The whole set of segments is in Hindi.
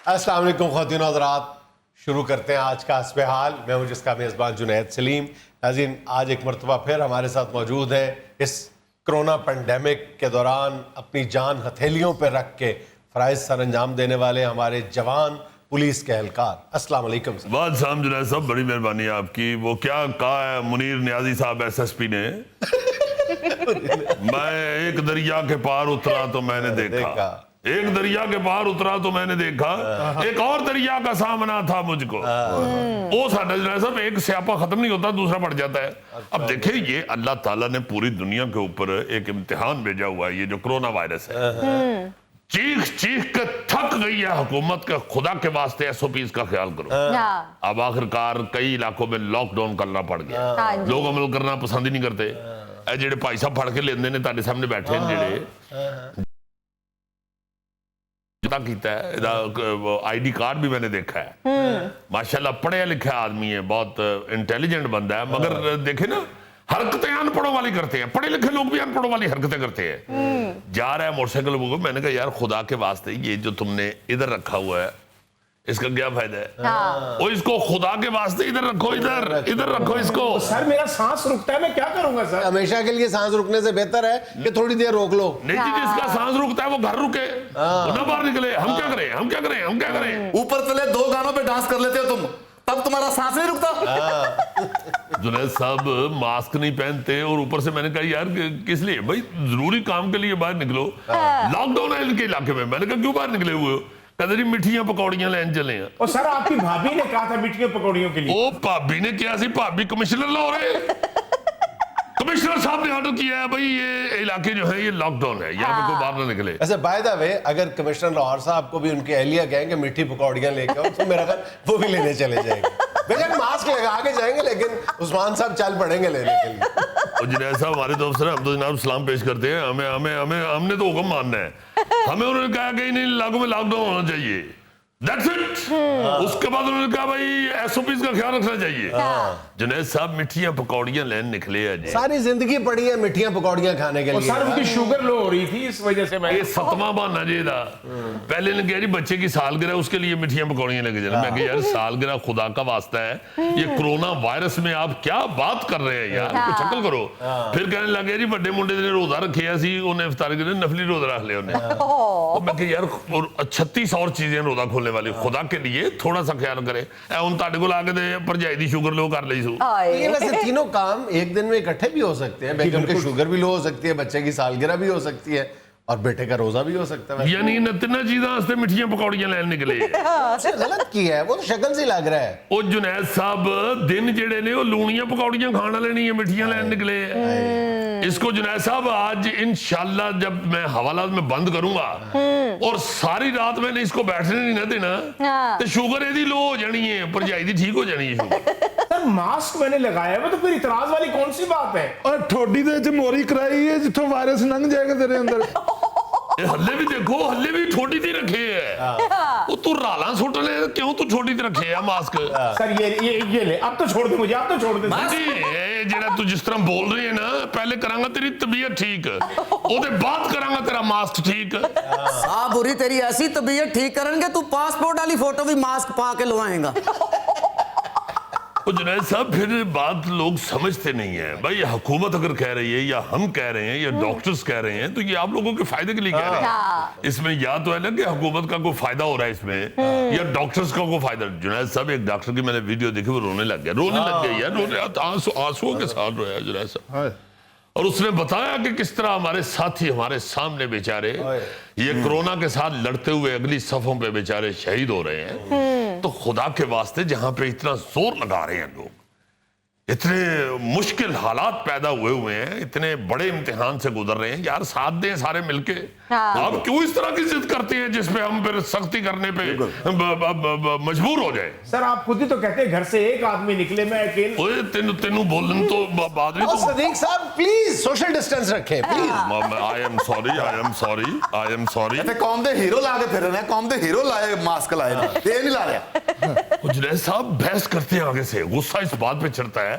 अस्सलाम वालेकुम ख़वातीन और हज़रात, शुरू करते हैं आज का हस्बे हाल। मैं हूं जिसका मेज़बान जुनैद सलीम। नाज़रीन, आज एक मरतबा फिर हमारे साथ मौजूद है इस कोरोना पेंडेमिक के दौरान अपनी जान हथेलियों पर रख के फ़राइज़ सर अंजाम देने वाले हमारे जवान पुलिस के एहलकार। अस्सलाम वालेकुम सर। बात साहब जुनैद साहब, बड़ी मेहरबानी है आपकी। वो क्या कहा है मुनीर नियाजी साहब SSP ने मैं एक दरिया के पार उतरा तो मैंने देखा, एक दरिया के पार उतरा तो मैंने देखा, एक और दरिया का सामना था मुझको। वो साडा जुनैद साहब, एक स्यापा खत्म नहीं होता दूसरा बढ़ जाता है। अब देखिए, ये अल्लाह ताला ने पूरी दुनिया के ऊपर एक इम्तिहान भेजा हुआ है, ये जो कोरोना वायरस है। चीख चीख के थक गई है हुकूमत के, खुदा के वास्ते SOPs का ख्याल करो। अब आखिरकार कई इलाकों में लॉकडाउन करना पड़ गया, लोग अमल करना पसंद ही नहीं करते। जेडे भाई साहब फड़ के लेंदे ने तुहाडे सामने बैठे हैं, जेडे कीता है, ID कार्ड भी मैंने देखा है। माशाल्लाह पढ़ा लिखा आदमी है, बहुत इंटेलिजेंट बंदा है, मगर देखे ना हरकतें अनपढ़ों वाली करते हैं। पढ़े लिखे लोग भी अनपढ़ों वाली हरकतें करते हैं। जा रहा है मोटरसाइकिल को, मैंने कहा यार खुदा के वास्ते ये जो तुमने इधर रखा हुआ है इसका क्या फायदा है? और इसको खुदा के वास्ते इधर रखो, इधर रखो इसको। सर मेरा सांस रुकता है, मैं क्या करूंगा सर? हमेशा के लिए सांस रुकने से बेहतर है कि थोड़ी देर रोक लो। नहीं जी, जिसका सांस रुकता है वो घर रुके, वो ना बाहर निकले। हम क्या करें, हम क्या करें, हम क्या करें? ऊपर चले 2 गानों पे डांस कर लेते हो तुम, तब तुम्हारा सांस नहीं रुकता। जुनैद साहब मास्क नहीं पहनते, और ऊपर से मैंने कहा यार किस लिए भाई, जरूरी काम के लिए बाहर निकलो, लॉकडाउन है इनके इलाके में। मैंने कहा क्यों बाहर निकले हुए हो? कदरी मिठियां पकौड़ियां लेन चले हैं। और सर आपकी भाभी ने कहा था मिठियों पकौड़ियों के लिए। ओ भाभी ने क्या सी, भाभी कमिश्नर लाहौर है। कमिश्नर साहब ने ऑर्डर किया है भाई ये इलाके जो है ये लॉकडाउन है, यहाँ पे कोई बाहर ना निकले। ऐसे बाय द वे, अगर कमिश्नर लाहौर साहब को भी उनकी अहलिया कहेंगे मिठी पकौड़ियां लेके आओ, तो मेरा ख्याल वो भी लेने चले जाएंगे। बेशक मास्क लगा के जाएंगे, लेकिन उस्मान साहब चल पड़ेंगे लेने के लिए। और जुनैद साहब हमारे तो अफसर, हम तो जनाब सलाम पेश करते हैं, हमने तो हुक्म मानना है। हमें उन्होंने कहा कि इन इलाकों में लॉकडाउन होना चाहिए, That's it। उसके बाद उन्होंने कहा भाई SOPs का ख्याल रखना चाहिए। जुनैद साहब मिठियां पकौड़ियां लेन निकले हैं जी। सारी जिंदगी पड़ी है मिठियां पकौड़ियां खाने के और लिए। सर उनकी शुगर लो हो रही थी, इस वजह से मैं ये 7वां बहाना जी था। पहले ने कहा जी बच्चे की सालगिरह, उसके लिए मिठियां पकौड़ियां लेके जाना। मैं कहा यार सालगिरह खुदा का वास्ता है, ये कोरोना वायरस में आप क्या बात कर रहे हैं यार, कुछ अकल करो। फिर कहने लगे जी बड़े मुंडे ने रोजा रखे सी, उन्हें इफ्तार के नफली रोजा रख लिया उन्हें। मैं कहा यार 36 और चीजें रोजा खोलने वाली, खुदा के लिए थोड़ा सा ख्याल करें। हुन तुहाडे कोल आके ते भरजाई दी शुगर लो कर लई सू। ये वैसे तीनों काम एक दिन में इकट्ठे भी हो सकते हैं। बेगम की शुगर भी लो हो सकती है, बच्चे की सालगिरह भी हो सकती है, और बेटे का रोजा भी हो सकता है। यानी इन तिना चीज़ां वास्ते मिठियां पकौड़ियां लैन निकले। गलत किया है, वो तो शक्ल से लग रहा है। ओ जुनैद साहब दिन जेड़े ने वो लूनियां पकौड़ियां खाने वाले नहीं है, मिठियां लैन निकले। इसको जुनैद साहब आज इंशाल्लाह जब मैं हवालात में बंद करूंगा और सारी रात मैंने इसको बैठने नहीं ना देना, तो शुगर एदी लो हो जानी है, भरजाई दी ठीक हो जानी है शुगर। सर मास्क मैंने लगाया हुआ, तो फिर इतराज वाली कौन सी बात है? और ठोडी दे च मोरी कराई है जिथों वायरस लंघ जाएगा तेरे अंदर। हल्ले भी देखो, हल्ले भी छोटी सी रखे है। वो तू राला सुट ले, क्यों तू छोटी सी रखे है मास्क? सर ये ले, अब तो छोड़ दे मुझे, अब तो छोड़ दे। जी जेड़ा तू जिस तरह बोल रही है ना, पहले करांगा तेरी तबीयत ठीक, ओदे बाद करांगा तेरा मास्क ठीक। बुरी तेरी ऐसी तबीयत ठीक करेंगे तू पासपोर्ट वाली फोटो भी मास्क पा के लवाएगा। जुनैद साहब फिर बात लोग समझते नहीं है भाई, हुकूमत अगर कह रही है या हम कह रहे हैं या डॉक्टर्स कह रहे हैं, तो ये आप लोगों के फायदे के लिए कह रहे हैं। इसमें या तो है ना कि हुकूमत का कोई फायदा हो रहा है इसमें, या डॉक्टर्स का कोई फायदा। जुनैद साहब एक डॉक्टर की मैंने वीडियो देखी, वो रोने लग गया यार, आंसुओं के साथ रोया जुनैद साहब। और उसने बताया कि किस तरह हमारे साथी हमारे सामने बेचारे ये कोरोना के साथ लड़ते हुए अगली सफों पे बेचारे शहीद हो रहे हैं। तो खुदा के वास्ते जहां पे इतना जोर लगा रहे हैं लोग, इतने मुश्किल हालात पैदा हुए हैं, इतने बड़े इम्तिहान से गुजर रहे हैं, यार साथ दें सारे मिलके। आप क्यों इस तरह की जिद करते हैं जिसपे हम फिर सख्ती करने पे मजबूर हो जाए? सर आप खुद ही तो कहते हैं घर से एक आदमी निकले, मैं अकेले। ओए तेनू बोलन तो बाद में सदीक साहब प्लीज सोशल डिस्टेंस रखें प्लीज। I am sorry. कौम दे हीरो ला के फिर रहे हैं, कौम दे हीरो लाए मास्क लाए, ये नहीं ला रहा। जुनैद साहब बहस करते हैं आगे से, गुस्सा इस बात पे चढ़ता है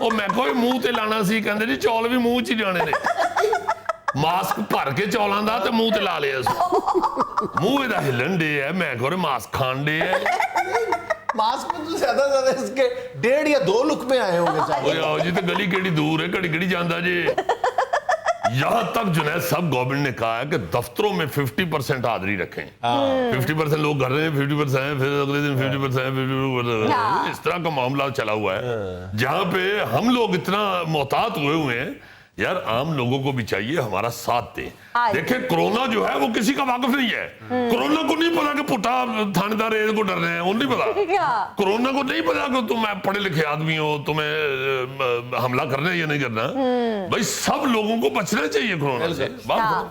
ਉਹ ਮੈਂ ਕੋਈ ਮੂੰਹ ਤੇ ਲਾਣਾ ਸੀ ਕਹਿੰਦੇ ਜੀ ਚੌਲ ਵੀ ਮੂੰਹ 'ਚ ਹੀ ਜਾਣੇ ਨੇ ਮਾਸਕ ਭਰ ਕੇ ਚੌਲਾਂ ਦਾ ਤੇ ਮੂੰਹ ਤੇ ਲਾ ਲਿਆ ਸੀ ਮੂੰਹ ਇਹਦਾ ਹਿੱਲਣ ਦੇ ਹੈ ਮੈਂ ਕੋਰੇ ਮਾਸਕ ਖਾਣ ਦੇ ਹੈ मास्क में तो ज्यादा इसके 1.5 या 2 लुक में आए होंगे चाहे। ਓਏ ਆਓ ਜੀ ਤੇ ਗਲੀ ਕਿਹੜੀ ਦੂਰ ਹੈ ਘੜੀ ਘੜੀ ਜਾਂਦਾ ਜੀ यहाँ तक जुनैद साहब गवर्नमेंट ने कहा है कि दफ्तरों में 50% हाजिरी रखें। 50% लोग कर रहे हैं, 50% फिर अगले दिन 50%, 50%। इस तरह का मामला चला हुआ है जहाँ पे हम लोग इतना मोहतात हुए हैं। यार आम लोगों को भी चाहिए हमारा साथ दें। देखिए कोरोना जो है वो किसी का वाकिफ नहीं है। कोरोना को नहीं पता कि पुट्टा थानेदार को डर रहे हैं, वो नहीं पता। कोरोना को नहीं पता कि तुम पढ़े लिखे आदमी हो, तुम्हें हमला करना है या नहीं करना। भाई सब लोगों को बचना चाहिए कोरोना से।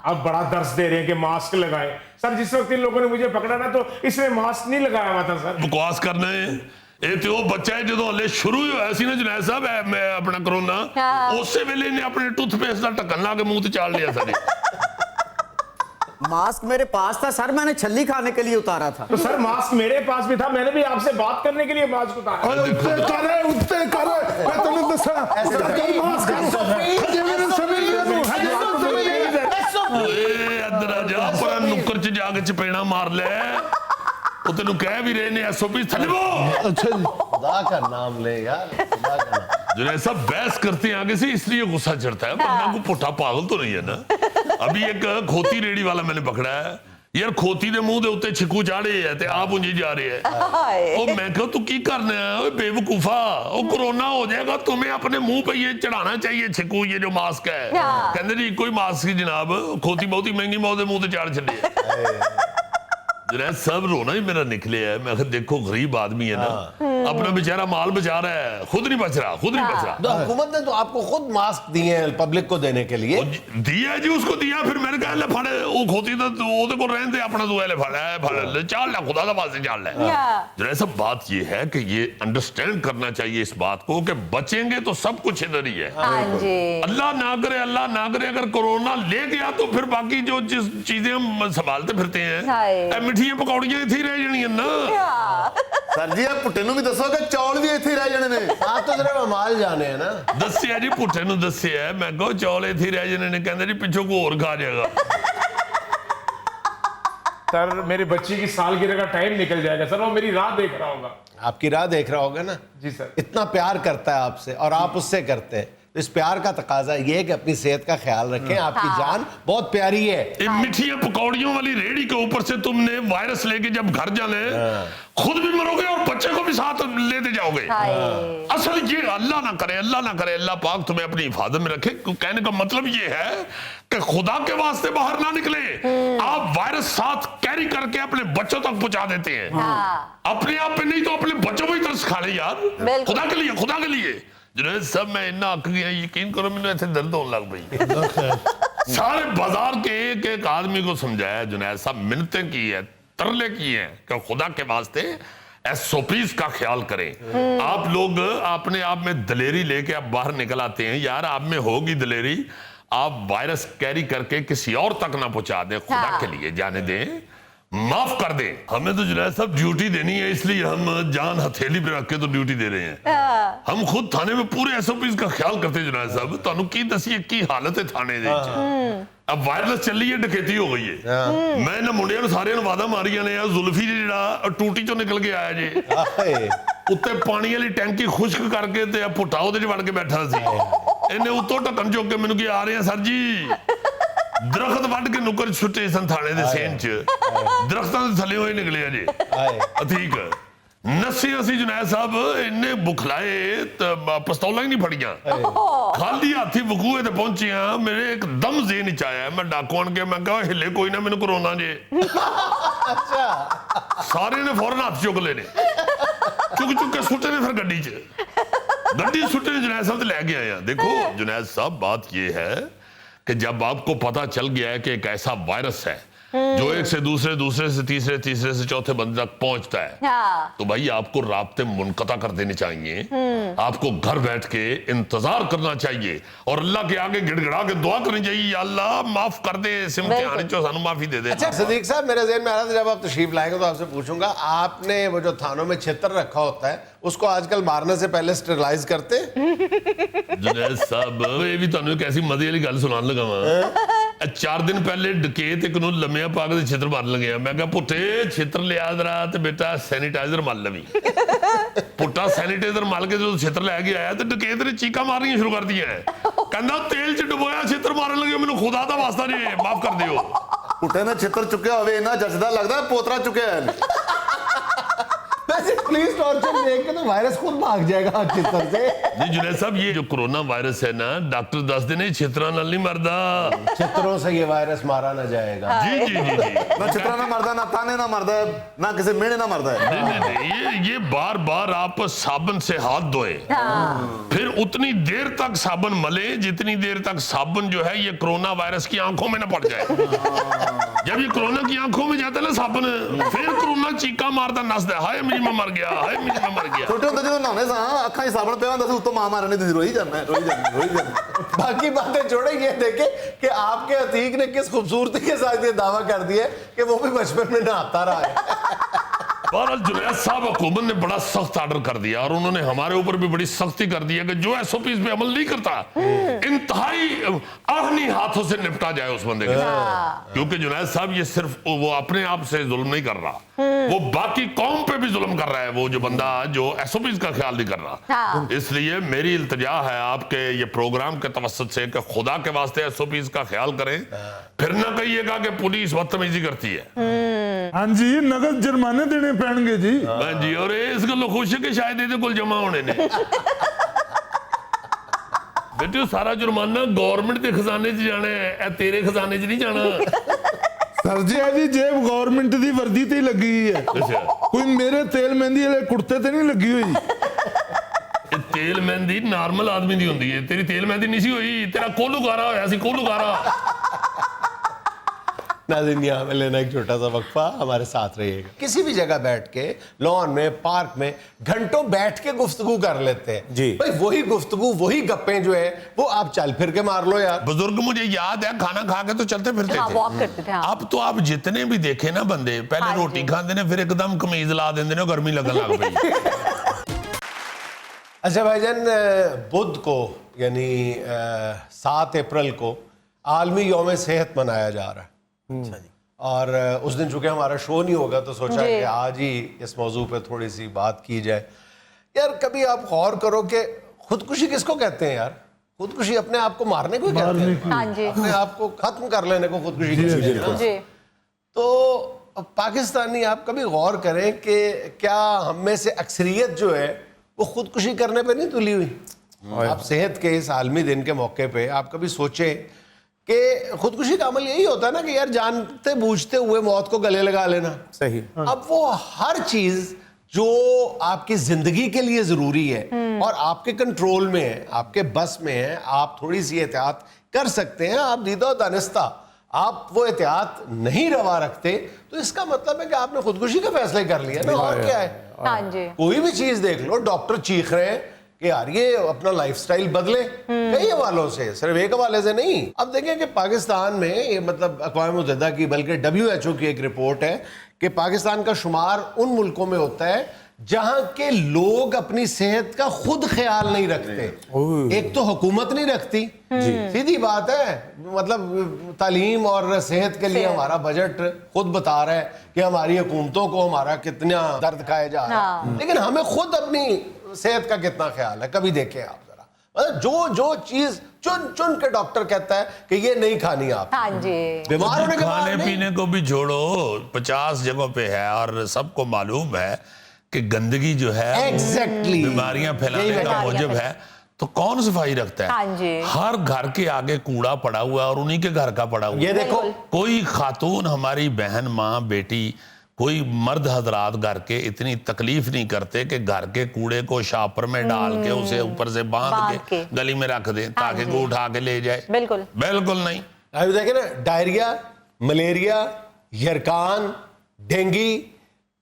अब बड़ा दर्श दे रहे हैं कि मास्क लगाएं। सर जिस वक्त इन लोगों ने मुझे पकड़ा ना तो इसने मास्क नहीं लगाया हुआ था सर। बकवास करना है। ਇਹ ਤੇ ਉਹ ਬੱਚਾ ਹੈ ਜਦੋਂ ਹਲੇ ਸ਼ੁਰੂ ਹੀ ਹੋਇਆ ਸੀ ਨਾ ਜੁਨੈਦ ਸਾਹਿਬ ਮੈਂ ਆਪਣਾ ਕਰੋਨਾ ਉਸੇ ਵੇਲੇ ਨੇ ਆਪਣੇ ਟੂਥਪੇਸਟ ਦਾ ਢੱਕਣ ਲਾ ਕੇ ਮੂੰਹ ਤੇ ਚਾੜ ਲਿਆ ਸਾਡੇ मास्क मेरे पास था सर, मैंने छल्ली खाने के लिए उतारा था। तो सर मास्क मेरे पास भी था, मैंने भी आपसे बात करने के लिए मास्क उतारा। ਓਏ ਉੱਤੇ ਕਰ ਮੈਂ ਤੈਨੂੰ ਦੱਸਾਂ ਓਏ ਅੰਦਰ ਆ ਜਾ ਪਰ ਨੁੱਕਰ 'ਚ ਜਾ ਕੇ ਚਪੇੜਾ ਮਾਰ ਲੈ ਉਹ ਤੈਨੂੰ ਕਹਿ ਵੀ ਰਹੇ ਨੇ ਐਸਓਪੀ ਥੱਲੇ ਬੋ ਅੱਛਾ ਜੀ खुदा का नाम ले यार, खुदा का नाम। जुनैद साहब बहस करते हैं आगे से इसलिए गुस्सा चढ़ता है वरना कोई पुट्ठा पागल तो नहीं है ना। अभी एक खोती रेड़ी वाला मैंने पकड़ा है यार खोती ਦੇ ਮੂੰਹ ਦੇ ਉੱਤੇ ਛਿੱਕੂ ਚਾੜੇ ਹੈ ਤੇ ਆਪ ਉਂਝੀ ਜਾ ਰਹੇ ਹੈ ਉਹ ਮੈਂ ਕਿਹਾ ਤੂੰ ਕੀ ਕਰਨਾ ਹੈ ਓਏ ਬੇਵਕੂਫਾ ਉਹ कोरोना हो जाएगा तुम्हें अपने मुंह पे ये चढ़ाना चाहिए छिक्कू ये जो मास्क है कहते जी कोई मास्क ही जनाब खोती बहुत ही महंगी मौत मुंह ते चाड़ छड़ी है। जुनैद साहब रोना ही मेरा निकले है। मैं देखो गरीब आदमी है ना अपना बेचारा माल बचा रहा है खुद नहीं बच रहा खुद नहीं बच रहा। तो हुकूमत ने तो आपको खुद मास्क दिए हैं पब्लिक को देने के लिए। दिया जी उसको दिया फिर मैंने कहा ले फड़ वो खोती तो ओदे को रहने दे अपना तू ले फड़ ले चाल ले खुदा दा वास्ते चाल ले। जरा सब बात ये है कि ये अंडरस्टैंड करना चाहिए इस बात को कि बचेंगे तो सब कुछ इधर ही है। अल्लाह ना करे अगर कोरोना ले गया तो फिर बाकी जो जिस चीजें हम संभालते फिरते हैं ਮਿੱਠੀਆਂ ਪਕੌੜੀਆਂ ਇੱਥੇ ਹੀ ਰਹਿ ਜਾਣੀਆਂ ਨਾ। ਸਰ ਜੀ ਇਹ ਪੁੱਟੇ ਨੂੰ ਵੀ ਦੱਸੋ ਕਿ ਚੌਲ ਵੀ ਇੱਥੇ ਹੀ ਰਹਿ ਜਾਣੇ ਨੇ। आप तो जरा माल जाने हैं ना। ਦੱਸਿਆ ਜੀ ਪੁੱਠੇ ਨੂੰ ਦੱਸਿਆ ਮੈਂ ਕਿਹਾ ਚੌਲ ਇੱਥੇ ਹੀ ਰਹਿ ਜਾਣੇ ਨੇ ਕਹਿੰਦੇ ਜੀ ਪਿੱਛੋਂ ਕੋਈ ਹੋਰ ਖਾ ਜਾਏਗਾ। सर मेरे बच्ची की सालगिरह का टाइम निकल जाएगा सर, वो मेरी राह देख रहा होगा। आपकी राह देख रहा होगा ना। जी सर। इतना प्यार करता है आपसे और आप उससे करते हैं तो इस प्यार का तकाजा ये है कि अपनी सेहत का ख्याल रखें। आपकी जान बहुत प्यारी है। इन मिठिया पकौड़ियों वाली रेड़ी के ऊपर से तुमने वायरस लेके जब घर जाने खुद भी मरोगे और बच्चे को भी साथ लेते जाओगे। असल ये अल्लाह ना करे अल्लाह पाक तुम्हें अपनी हिफाजत में रखे। कहने का मतलब ये है कि खुदा के वास्ते बाहर ना निकले आप वायरस साथ कैरी करके अपने बच्चों तक पहुंचा देते हैं। अपने आप पे नहीं तो अपने बच्चों को ही तरस खा ले यार खुदा के लिए। जुनैद साहब मैं इतना अक गया यकीन करो मैंने ऐसे दर्द होने लग गई। सारे बाजार के एक आदमी को समझाया जुनैद साहब मिन्नतें की है तरले की है कि खुदा के वास्ते एसओपीज का ख्याल करें। आप लोग अपने आप में दलेरी लेके आप बाहर निकल आते हैं यार आप में होगी दलेरी आप वायरस कैरी करके किसी और तक ना पहुंचा दें खुदा के लिए जाने दें माफ कर दें। हमें तो जुनैद साहब ड्यूटी देनी है इसलिए हम जान हथेली पे रख के तो ड्यूटी दे रहे हैं। हम खुद थाने में पूरे एसओपीज का ख्याल करते हैं जुनैद साहब ਤੁਹਾਨੂੰ ਕੀ ਦਸੀਏ ਕੀ ਹਾਲਤ ਹੈ ਥਾਣੇ ਦੇ ਵਿੱਚ। अब वायरलेस ਚੱਲੀ ਹੈ ਡਕੈਤੀ ਹੋ ਗਈ ਹੈ। ਮੈਂ ਇਹਨਾਂ ਮੁੰਡਿਆਂ ਨੂੰ ਸਾਰਿਆਂ ਨੂੰ ਵਾਦਾ ਮਾਰੀਆਂ ਨੇ ਆ ਜ਼ੁਲਫੀ ਜਿਹੜਾ ਟੂਟੀ ਚੋਂ ਨਿਕਲ ਕੇ ਆਇਆ ਜੇ ਉੱਤੇ ਪਾਣੀ ਵਾਲੀ ਟੈਂਕੀ ਖੁਸ਼ਕ ਕਰਕੇ ਤੇ ਆ ਪੁੱਠਾ ਉਹਦੇ 'ਚ ਵੜ ਕੇ ਬੈਠਾ ਸੀ ਇਹਨੇ ਉੱਤੋਂ ਢੱਕਣ ਚੁੱਕ ਕੇ ਮੈਨੂੰ ਕੀ ਆ ਰਹੇ ਆ ਸਰ ਜੀ ਦਰਖਤ ਵੱਢ ਕੇ ਨੁੱਕਰ ਛੁੱਟੇ ਸਨ ਥਾਣੇ ਦੇ ਸੇਨ 'ਚ ਦਰਖਤਾਂ ਦੇ ਥੱਲੇ ਹੋਏ ਨਿਕਲੇ ਆ ਜੀ ਠੀਕ ਨਸੇ ਅਸੀਂ ਜੁਨੈਦ ਸਾਹਿਬ ਇੰਨੇ ਬੁਖਲਾਏ ਪਿਸਤੌਲਾਂ ਹੀ ਨਹੀਂ ਫੜੀਆਂ ਖਾਲੀ ਹੱਥੀ ਵਕੂਏ ਤੇ ਪਹੁੰਚੀਆਂ ਮੇਰੇ ਇੱਕਦਮ ਜ਼ੇਨ ਚ ਆਇਆ ਮੈਂ ਡਾਕੂ ਆਣ ਕੇ ਮੈਂ ਕਿਹਾ ਹਿੱਲੇ ਕੋਈ ਨਾ ਮੈਨੂੰ ਕੋਰੋਨਾ ਜੇ ਸਾਰੇ ਨੇ ਫੌਰਨ ਹੱਥ ਚੁੱਕ ਲਏ ਨੇ ਚੁੱਕ ਕੇ ਸੁੱਟੇ ਨੇ ਫਿਰ ਗੱਡੀ 'ਚ गड्डी सुट्टे ने जुनैद साहब ले गए हैं। देखो जुनैद साहब, बात ये है कि जब आपको पता चल गया है कि एक ऐसा वायरस है जो एक से दूसरे, दूसरे से तीसरे, तीसरे से चौथे बंदे तक पहुंचता है, हाँ। तो भाई आपको राब्ते मुनक़ता कर देने चाहिए। आपको घर बैठ के इंतजार करना चाहिए और अल्लाह के आगे गिड़गिड़ा के दुआ करनी चाहिए, या अल्लाह माफ कर दे, इस इम्तिहान चो सानू माफी दे दे। अच्छा सदीक साहब, मेरे ज़हन में आ रहा था जब आप तशरीफ लाएंगे तो आपसे पूछूंगा, आपने वो जो थानों में छितर रखा होता है उसको आजकल मारने से पहले स्टेरलाइज करते हैं? जुनैद साहब, ये भी तुहानू एक ऐसी मजे वाली गल सुनान लगा वा। 4 दिन पहले डकैत एक नूं लम्मिया पा के छितर मारन लगे। मैं कहा पुट्टे छितर लिया जरा ते बेटा सैनिटाइजर मल लवी। पुट्टा सैनिटाइजर मल के जो छितर लैके आया तो डकैत ने चीका मारनियां शुरू कर दी है। कहंदा तेल च डुबोया छितर मारन लगे, मैनू खुदा दा वास्ता नहीं, माफ कर दियो। ਪੁੱਟੇ ਨੇ ਛਿੱਤਰ ਚੁੱਕਿਆ ਹੋਵੇ ਇੰਨਾ ਜੱਜਦਾ ਲੱਗਦਾ ਪੋਤਰਾ ਚੁੱਕਿਆ ਹੈ। वैसे पुलिस टॉर्चर देख के तो वायरस खुद भाग जाएगा छितर से। जी जुनैद साहब, ये जो कोरोना वायरस है ना, डॉक्टर दस दिन छितरा नाल नहीं मरदा। छितरों से ये वायरस मारा ना जाएगा। जी जी जी जी। ਨਾ ਛਿੱਤਰਾ ਨਾ ਮਰਦਾ, ਨਾ ਤਾਨੇ ਨਾ ਮਰਦਾ, ਨਾ ਕਿਸੇ ਮਿਹਣੇ ਨਾ ਮਰਦਾ ਹੈ। नहीं नहीं नहीं, ये बार बार आप साबुन से हाथ धोए, फिर उतनी देर तक साबुन मले जितनी देर तक साबुन जो है ये कोरोना वायरस की आंखों में न पड़ जाए। जब ये कोरोना की आंखों में जाता है ना साबुन, फिर कोरोना चीका मारता नसदा, हाय मुझे मैं मर गया, हाय मुझे मैं मर गया। ਛੋਟੇ ਹੁੰਦੇ ਜਦੋਂ ਨਹਾਉਂਦੇ ਸਾਂ ਅੱਖਾਂ 'ਚ ਸਾਬਣ ਪਿਆ ਹੁੰਦਾ ਸੀ, ਉੱਤੋਂ ਮਾਂ ਮਾਰਨੀ ਤੁਸੀਂ ਰੋਈ ਜਾਂਦਾ, ਰੋਈ ਜਾਂਦਾ, ਰੋਈ ਜਾਂਦਾ। बाकी बातें छोड़े, ये देखें कि आपके अतीक ने किस खूबसूरती के साथ ये दावा कर दिया है कि वो भी बचपन में नहाता रहा है। बहरहाल जुनैद साहब, हुकूमत ने बड़ा सख्त ऑर्डर कर दिया और उन्होंने हमारे ऊपर भी बड़ी सख्ती कर दी है कि जो SOPs पे अमल नहीं करता इंतहाई आहनी हाथों से निपटा जाए उस बंदे के साथ। क्योंकि जुनैद साहब ये सिर्फ वो अपने आप से जुल्म नहीं कर रहा, वो बाकी कौम पे भी जुल्म कर रहा है, वो जो बंदा जो SOPs का ख्याल नहीं कर रहा। इसलिए मेरी इल्तिजा है आपके ये प्रोग्राम के तवस्सुत से कि खुदा के वास्ते SOPs का ख्याल करें, फिर ना कहिएगा कि पुलिस बदतमीजी करती है। हाँ जी, नगद जुर्माने देने पैणगे जी। हाँ जी, और इस गल्लों खुश है कि शायद ये कुल जमा होने ने। बेटे सारा जुर्माना गवर्नमेंट के खजाने च जाना है, ए तेरे खजाने च नहीं जाना। सर जी जी जेब गवर्नमेंट दी वर्दी ते ही लगी है, अच्छा, कोई मेरे तेल मेहंदी वाले कुर्ते ते नहीं लगी हुई। ये तेल मेहंदी नॉर्मल आदमी दी होंदी है, तेरी तेल मेहंदी नहीं सी हुई, तेरा कोलू गारा होया सी, कोलू गारा। नाज़रीन, यहाँ में लेना एक छोटा सा वक्फा, हमारे साथ रहिएगा। किसी भी जगह बैठ के लॉन में, पार्क में घंटों बैठ के गुफ्तगू कर लेते हैं जी। भाई, वही गुफ्तगू, वही गप्पें जो है वो आप चल फिर के मार लो यार। बुजुर्ग मुझे याद है खाना खा के तो चलते फिरते हाँ, थे, वॉक करते थे, हाँ। अब तो आप जितने भी देखे ना बंदे, पहले हाँ जी। रोटी खाते ने, फिर एकदम कमीज ला देंगे ने, गर्मी लगन लग पई। अच्छा भाईजान, बुध को यानी 7 अप्रैल को आलमी यौम सेहत मनाया जा रहा है। अच्छा जी। और उस दिन चूंकि हमारा शो नहीं होगा तो सोचा कि आज ही इस मौजू पे थोड़ी सी बात की जाए। यार कभी आप गौर करो कि खुदकुशी किसको कहते हैं यार? खुदकुशी अपने आप को मारने को कहते हैं, हाँ जी, अपने आप को खत्म कर लेने को खुदकुशी कहते हैं ना। जी। तो पाकिस्तानी, आप कभी गौर करें कि क्या हम में से अक्सरियत जो है वो खुदकुशी करने पे नहीं तुली हुई? आप सेहत के इस आलमी दिन के मौके पे आप कभी सोचे कि खुदकुशी का अमल यही होता है ना कि यार जानते बूझते हुए मौत को गले लगा लेना। सही। अब वो हर चीज जो आपकी जिंदगी के लिए जरूरी है और आपके कंट्रोल में है, आपके बस में है, आप थोड़ी सी एहतियात कर सकते हैं, आप दीदा दानिस्ता आप वो एहतियात नहीं रवा रखते, तो इसका मतलब है कि आपने खुदकुशी का फैसला ही कर लिया ना, और क्या है। हाँ जी। कोई भी चीज देख लो, डॉक्टर चीख रहे हैं कि यार ये अपना लाइफस्टाइल बदले, कई हवालों से, सिर्फ एक हवाले से नहीं। अब देखें कि पाकिस्तान में ये मतलब अक़वाम मुत्तहिदा की बल्कि WHO की एक रिपोर्ट है कि पाकिस्तान का शुमार उन मुल्कों में होता है जहां के लोग अपनी सेहत का खुद ख्याल नहीं रखते। एक तो हुकूमत नहीं रखती, सीधी बात है, मतलब तालीम और सेहत के लिए हमारा बजट खुद बता रहा है कि हमारी हुकूमतों को हमारा कितना दर्द खाया जा रहा है, लेकिन हमें खुद अपनी सेहत का कितना ख्याल है? कभी देखें आप जरा, मतलब जो चीज चुन चुन के डॉक्टर कहता है कि ये नहीं खानी आप, हाँ जी। बीमार होने के बाद खाने नहीं। पीने को भी छोड़ो, 50 जगहों पे है और सबको मालूम है कि गंदगी जो है Exactly। बीमारियां फैलाने का मौजब है, तो कौन सफाई रखता है? हाँ जी। हर घर के आगे कूड़ा पड़ा हुआ है और उन्हीं के घर का पड़ा हुआ ये है। देखो, कोई खातून, हमारी बहन, माँ, बेटी कोई मर्द हजरात घर के इतनी तकलीफ नहीं करते कि घर के कूड़े को शापर में डाल के उसे ऊपर से बांध के गली में रख दें ताकि वो उठा के ले जाए। बिल्कुल बिल्कुल नहीं। अभी देखें ना, डायरिया, मलेरिया, यरकान, डेंगू,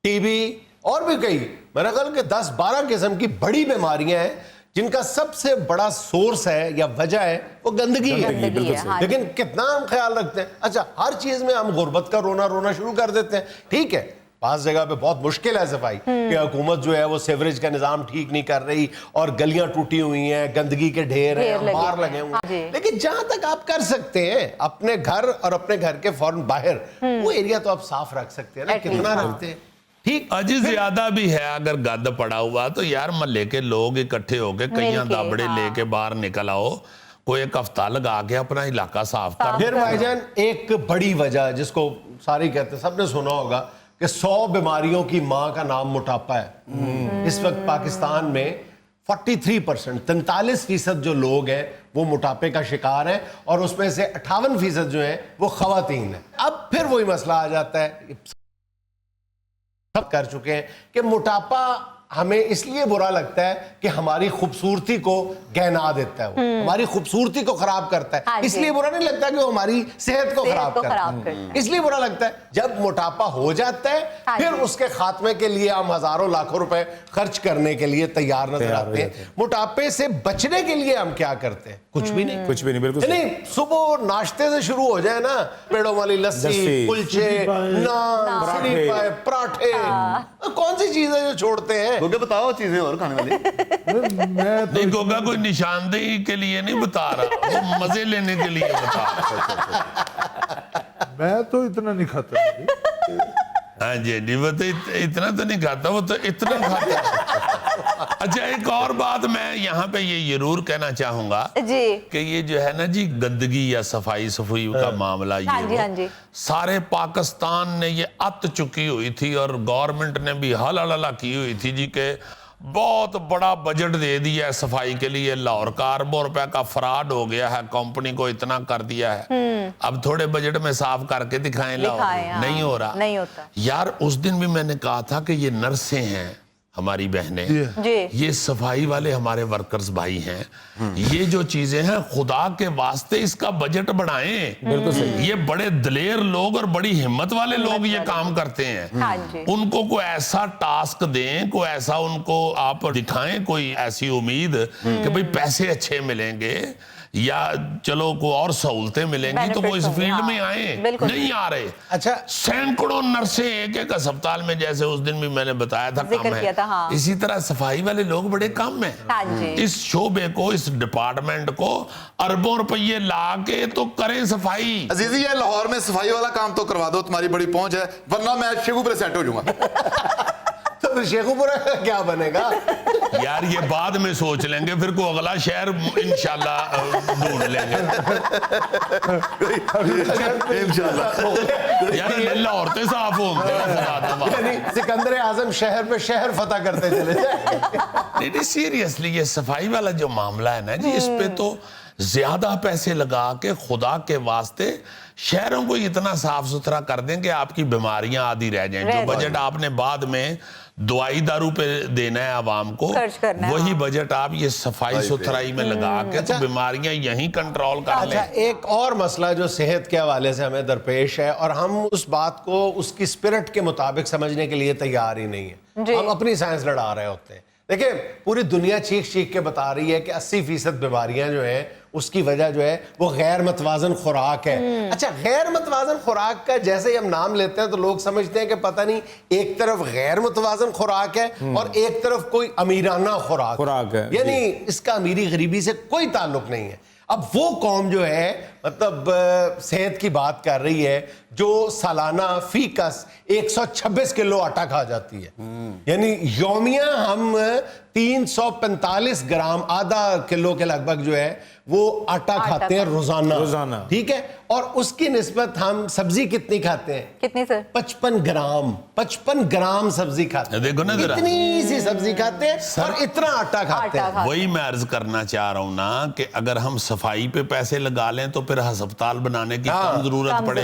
टीबी और भी कई, मेरा ख्याल कि 10-12 किस्म की बड़ी बीमारियां हैं जिनका सबसे बड़ा सोर्स है या वजह है वो गंदगी है। लेकिन कितना हम ख्याल रखते हैं। अच्छा, हर चीज में हम गुर्बत का रोना शुरू कर देते हैं। ठीक है, पास जगह पे बहुत मुश्किल है सफाई कि हुकूमत जो है वो सीवरेज का निजाम ठीक नहीं कर रही और गलियां टूटी हुई हैं, गंदगी के ढेर हैं, अंबार लगे हुए हैं। लेकिन जहां तक आप कर सकते हैं अपने घर और अपने घर के फौरन बाहर वो एरिया तो आप साफ रख सकते हैं ना। कितना रखते हैं? ठीक, अजी ज्यादा भी है अगर गंद पड़ा हुआ तो यार महल्ले के लोग इकट्ठे होके कईयां दाबड़े लेके बाहर निकल आओ, कोई एक हफ्ता लगा के अपना इलाका साफ कर। फिर भाईजान एक बड़ी वजह जिसको सारे कहते हैं, सबने सुना होगा कि 100 बीमारियों की मां का नाम मोटापा है। इस वक्त पाकिस्तान में 43%, 43% जो लोग हैं वो मोटापे का शिकार हैं और उसमें से 58% जो हैं वो खवातीन हैं। अब फिर वही मसला आ जाता है, सब कर चुके हैं कि मोटापा हमें इसलिए बुरा लगता है कि हमारी खूबसूरती को गहना देता है, वो हमारी खूबसूरती को खराब करता है। इसलिए बुरा नहीं लगता कि वो हमारी सेहत को खराब करता है, इसलिए बुरा लगता है। जब मोटापा हो जाता है फिर उसके खात्मे के लिए हम हजारों लाखों रुपए खर्च करने के लिए तैयार नजर आते हैं। मोटापे से बचने के लिए हम क्या करते हैं? कुछ भी नहीं, कुछ भी नहीं, बिल्कुल नहीं। सुबह नाश्ते से शुरू हो जाए ना, पेड़ों वाली लस्सी, कुलचे, नान, पराठे, कौन सी चीजें जो छोड़ते हैं? गोगे बताओ चीजें और खाने वाली। नहीं, गोगा कोई निशानदेही के लिए नहीं बता रहा, वो मजे लेने के लिए बता रहा। मैं तो इतना नहीं खाता। हाँ जी जी, वो तो इतना तो नहीं खाता, वो तो इतना खाता है। अच्छा, एक और बात मैं यहाँ पे ये जरूर कहना चाहूंगा जी कि ये जो है ना जी गंदगी या सफाई का मामला, ये सारे पाकिस्तान ने ये अत चुकी हुई थी और गवर्नमेंट ने भी हला की हुई थी जी के बहुत बड़ा बजट दे दिया है सफाई के लिए। लाहौर का अरबों रुपए का फ्रॉड हो गया है, कंपनी को इतना कर दिया है, अब थोड़े बजट में साफ करके दिखाएं लाहौर। नहीं हो रहा, नहीं होता यार। उस दिन भी मैंने कहा था कि ये नर्सें हैं हमारी बहनें, ये सफाई वाले हमारे वर्कर्स भाई हैं, ये जो चीजें हैं खुदा के वास्ते इसका बजट बढ़ाएं। बिल्कुल सही। ये बड़े दलेर लोग और बड़ी हिम्मत वाले लोग ये काम करते हैं। उनको कोई ऐसा टास्क दें, कोई ऐसा उनको आप दिखाएं, कोई ऐसी उम्मीद कि भाई पैसे अच्छे मिलेंगे या चलो को और सहूलतें मिलेंगी तो वो इस फील्ड में आए, नहीं आ रहे। अच्छा, सैकड़ों नर्सें एक अस्पताल में, जैसे उस दिन भी मैंने बताया था, कम है। इसी तरह सफाई वाले लोग बड़े कम हैं। इस शोबे को, इस डिपार्टमेंट को अरबों रुपये ला के तो करें सफाई। अजीजी, ये लाहौर में सफाई वाला काम तो करवा दो, तुम्हारी बड़ी पहुंच है, वरना मैं शेखुपुरा सेट हो जाऊंगा। तो फिर शेखुपुरा क्या बनेगा? यार ये बाद में सोच लेंगे, फिर को अगला शहर इंशाल्लाह ढूंढ लेंगे। यार लाहौर तो साफ होंगे, सिकंदर आजम शहर पे शहर फतह करते चले जाए। नहीं, सीरियसली ये सफाई वाला जो मामला है ना जी, इस पे तो ज्यादा पैसे लगा के खुदा के वास्ते शहरों को इतना साफ सुथरा कर दें कि आपकी बीमारियां आधी रह जाएं। जो बजट आपने बाद में दवाई दारू पे देना है आवाम को, वही बजट आप ये सफाई सुथराई में लगा के तो बीमारियां यहीं कंट्रोल कर लें। एक और मसला जो सेहत के हवाले से हमें दरपेश है और हम उस बात को उसकी स्पिरिट के मुताबिक समझने के लिए तैयार ही नहीं है, हम अपनी साइंस लड़ा रहे होते हैं। देखिए, पूरी दुनिया चीख के बता रही है कि 80% बीमारियां जो हैं उसकी वजह जो है वो गैर मतवाजन खुराक है। अच्छा, गैर मतवाजन खुराक का जैसे ही हम नाम लेते हैं तो लोग समझते हैं कि पता नहीं एक तरफ गैर मतवाजन खुराक है और एक तरफ कोई अमीराना खुराक है, यानी इसका अमीरी गरीबी से कोई ताल्लुक नहीं है। अब वो कौम जो है मतलब सेहत की बात कर रही है जो सालाना फीकस 126 किलो आटा खा जाती है, यानी यौमिया हम 345 ग्राम, आधा किलो के लगभग जो है वो आटा खाते हैं रोजाना। ठीक है, और उसकी निस्बत हम सब्जी कितनी खाते हैं? कितनी सर? 55 ग्राम सब्जी खाते हैं। देखो ना जरा, इतनी सी सब्जी खाते हैं और इतना आटा खाते हैं। वही मैं अर्ज करना चाह रहा हूं ना कि अगर हम सफाई पे पैसे लगा लें तो फिर अस्पताल बनाने की कम जरूरत पड़े।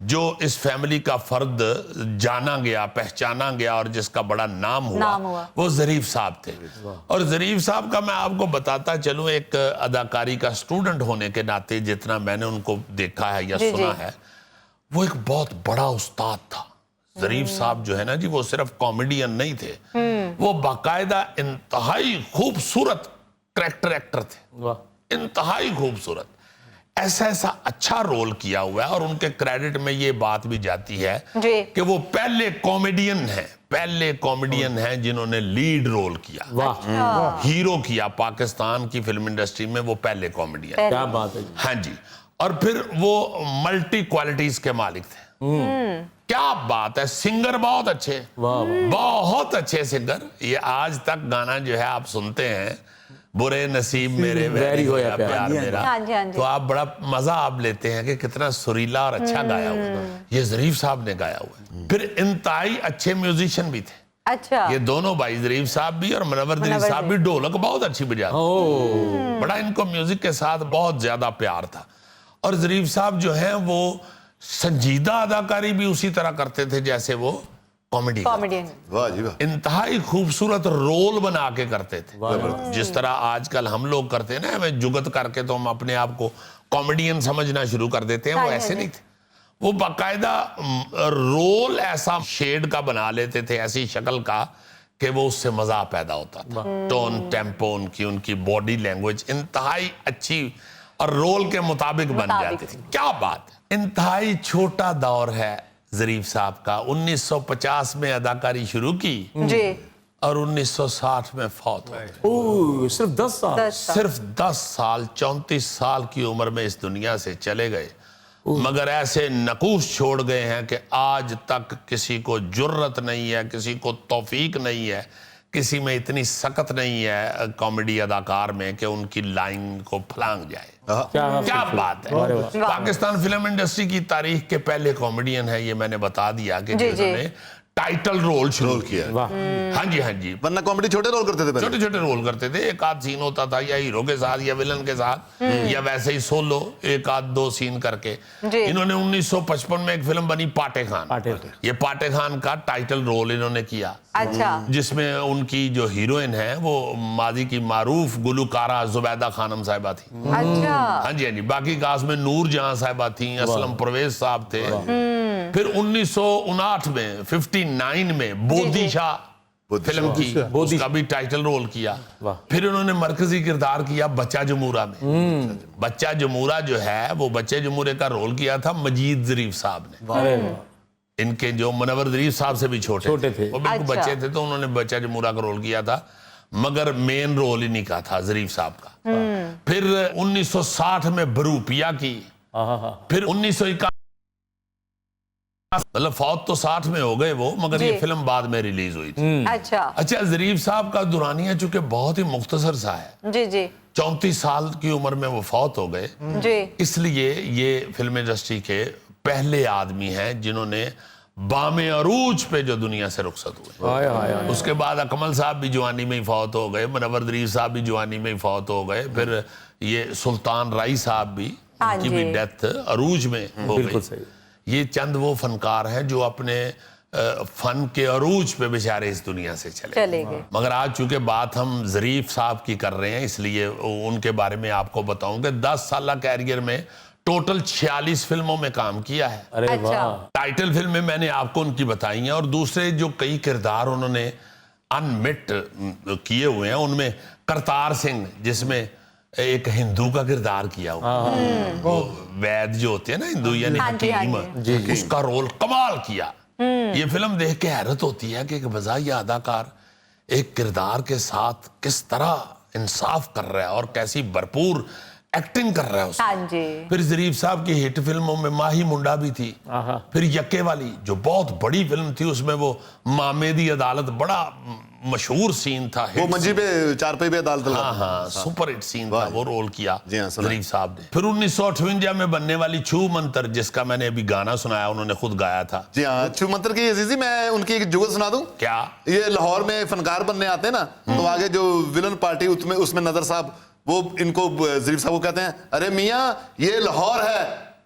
जो इस फैमिली का फर्द जाना गया, पहचाना गया और जिसका बड़ा नाम हुआ वो ज़रीफ साहब थे। और ज़रीफ साहब का मैं आपको बताता चलूं, एक अदाकारी का स्टूडेंट होने के नाते जितना मैंने उनको देखा है या सुना है, वो एक बहुत बड़ा उस्ताद था। ज़रीफ साहब जो है ना जी, वो सिर्फ कॉमेडियन नहीं थे, वो बाकायदा इंतहाई खूबसूरत कैरेक्टर एक्टर थे, इंतहाई खूबसूरत। ऐसा ऐसा अच्छा रोल किया हुआ है और उनके क्रेडिट में ये बात भी जाती है कि वो पहले कॉमेडियन हैं जिन्होंने लीड रोल किया, हीरो किया पाकिस्तान की फिल्म इंडस्ट्री में, वो पहले कॉमेडियन। क्या बात है। हाँ जी, और फिर वो मल्टी क्वालिटीज के मालिक थे। क्या बात है, सिंगर बहुत अच्छे, बहुत अच्छे सिंगर। ये आज तक गाना जो है आप सुनते हैं, बुरे नसीब मेरे वैरी होया प्यार मेरा, तो आप बड़ा मजा आप लेते हैं कि कितना सुरीला और अच्छा गाया हुआ। ये ज़रीफ साहब ने गाया हुआ। फिर इंतहाई अच्छे म्यूजिशियन भी थे। अच्छा, ये दोनों भाई, ज़रीफ साहब भी और मुनव्वर ज़रीफ साहब भी ढोलक बहुत अच्छी बजाते, बड़ा इनको म्यूजिक के साथ बहुत ज्यादा प्यार था। और ज़रीफ साहब जो है वो संजीदा अदाकारी भी उसी तरह करते थे जैसे वो कॉमेडियन। वाह जी वाह। इंतहाई खूबसूरत रोल बना के करते थे, जिस तरह आजकल हम लोग करते हैं ना, हमें जुगत करके तो हम अपने आप को कॉमेडियन समझना शुरू कर देते हैं, वो ऐसे नहीं थे। वो बाकायदा रोल ऐसा शेड का बना लेते थे, ऐसी शक्ल का कि वो उससे मजा पैदा होता था। टोन, टेम्पो उनकी, उनकी बॉडी लैंग्वेज इंतहाई अच्छी और रोल के मुताबिक बन जाती थी। क्या बात है। इंतहाई छोटा दौर है ज़रीफ साहब का। 1950 में अदाकारी शुरू की जी, और 1960 में फौत हो गए। सिर्फ 10 साल, सिर्फ 10 साल, 34 साल की उम्र में इस दुनिया से चले गए। मगर ऐसे नकूश छोड़ गए हैं कि आज तक किसी को जुर्रत नहीं है, किसी को तौफीक नहीं है, किसी में इतनी सकत नहीं है कॉमेडी अदाकार में कि उनकी लाइन को फलांग जाए। क्या बात है। पाकिस्तान फिल्म इंडस्ट्री की तारीख के पहले कॉमेडियन है, ये मैंने बता दिया कि जिन्होंने टाइटल रोल शुरू किया। हाँ जी, हाँ जी। वरना कॉमेडी छोटे रोल करते थे पहले। छोटे छोटे रोल करते थे, एक आध सीन होता था या हीरो के साथ या विलन के साथ, या वैसे ही सोलो एक आध दो सीन करके। इन्होंने 1955 में एक फिल्म बनी पाटे खान, ये पाटे खान का टाइटल रोल इन्होंने किया। अच्छा, जिसमें उनकी जो हीरोइन है वो माजी की मारूफ गुलकारा जुबैदा खानम साहिबा थी। अच्छा, हाँ जी, हाँ जी। बाकी कास्ट में नूर जहां साहिबा थी, असलम परवेज साहब थे। फिर 1959 में 59 में बोधी शाह फिल्म की, उसका भी टाइटल रोल किया। फिर उन्होंने मरकजी किरदार किया बच्चा जमूरा में। बच्चा जमूरा जो है, वो बच्चे जमूरे का रोल किया था मजीद ज़रीफ साहब ने। इनके जो मुनव्वर ज़रीफ साहब से भी छोटे थे, वो बिल्कुल बच्चे थे, तो उन्होंने बच्चा जमूरा का रोल किया था, मगर मेन रोल ही नहीं का था ज़रीफ साहब का। फिर 1960 में बरूपिया की। फिर 1961, मतलब फौत तो 60 में हो गए वो, मगर ये फिल्म बाद में रिलीज हुई थी। अच्छा, ज़रीफ साहब का दुरानिया चूंकि बहुत ही मुख्तसर सा है, जी जी, 34 साल की उम्र में वो फौत हो गए जी, इसलिए ये फिल्म इंडस्ट्री के पहले आदमी हैं जिन्होंने बामे अरूज पे जो दुनिया से रुखसत हुए। उसके बाद अकमल साहब भी जवानी में ही फौत हो गए, मुनव्वर ज़रीफ साहब भी जवानी में ही फौत हो गए। फिर ये सुल्तान राई साहब भी, उनकी भी डेथ अरूज में हो गई। ये चंद वो फनकार हैं जो अपने फन के अरूज पे बेचारे इस दुनिया से चले गए। मगर आज चूंकि बात हम ज़रीफ साहब की कर रहे हैं, इसलिए उनके बारे में आपको बताऊं कि 10 साल कैरियर में टोटल 46 फिल्मों में काम किया है। अरे वाह। टाइटल फिल्में मैंने आपको उनकी बताई हैं, और दूसरे जो कई किरदार उन्होंने अनमिट किए हुए हैं, उनमें करतार सिंह जिसमें एक हिंदू का किरदार किया हुआ, वो वैद जो होते हैं ना हिंदू यानी हकीम, उसका रोल कमाल किया। ये फिल्म देख के हैरत होती है कि एक बजाय अदाकार एक किरदार के साथ किस तरह इंसाफ कर रहा है और कैसी भरपूर एक्टिंग कर रहा है उसमें। फिर ज़रीफ साहब की हिट फिल्मों में माही मुंडा भी थी। फिर यक्के वाली जो बहुत बड़ी फिल्म थी, उसमें वो मामे दी अदालत, बड़ा मशहूर सीन था, वो मंजी पे चारपाई पे अदालत लगा। हाँ, सुपर हिट सीन था, वो रोल किया ज़रीफ साहब ने। फिर 1958 में बनने वाली छू मंतर, जिसका मैंने अभी गाना सुनाया, उन्होंने खुद गाया था। जी हाँ, छू मंतर की अजीजी, मैं उनकी एक जुगत सुना दूं क्या? ये लाहौर में फनकार बनने आते हैं ना, तो आगे जो विलन पार्टी उसमें नजर साहब, वो इनको ज़रीफ साहब को कहते हैं, अरे मियाँ ये लाहौर है,